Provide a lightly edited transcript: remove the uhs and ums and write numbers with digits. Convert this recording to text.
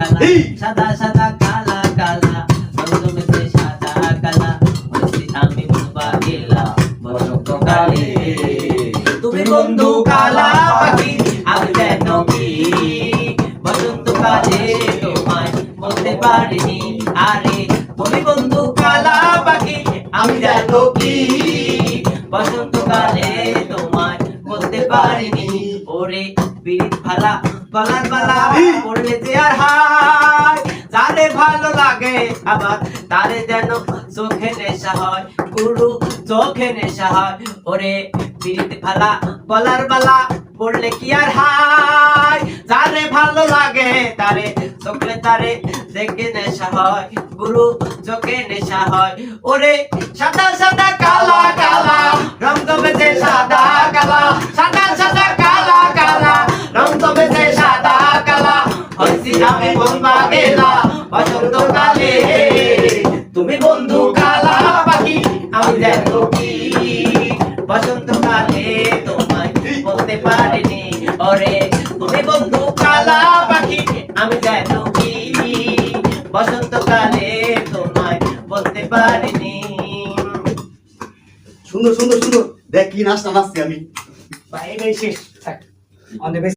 সাদা সাদা কালা কালা রংধনুতে সাদা কালা বলছি আমি বাগেলা বসন্তকালে তুমি বন্ধু কালা পাখি আমি যেন কি বসন্তকালে তোমায় বলতে পারিনি আরে তুমি বন্ধু কালা পাখি আমি যেন কি বসন্তকালে তোমায় বলতে পারিনি ওরে বিড়ি ফালা গলার বালা পড়লে যে আর হায় যারে ভালো লাগে আবার তারে যেন চোখে নেশা হয় গুরু চোখে নেশা হয় ওরে বিড়ি ফালা গলার বালা পড়লে কি আর হায় যারে ভালো লাগে তারে চোখে তারে দেখে নেশা হয় গুরু চোখে নেশা হয় ওরে সাদা সাদা কালা কালা রং জমেছে সাদা কালা সাদা সাদা কালা কালা রং জমেছে সাদা কালা হইছি আমি বলবা গেলা বসন্তকালে তুমি বন্ধু কালা পাখি আমি দেখো কি বসন্তকালে তোমায় বলতে পারিনি ওরে তুমি বন্ধু কালা পাখি আমি দেখো কি বসন্তকালে তোমায় বলতে পারিনি। সুন্দর সুন্দর সুন্দর দেখ কি নাচটা নাচছি আমি ভাই শেষ থাক অনেক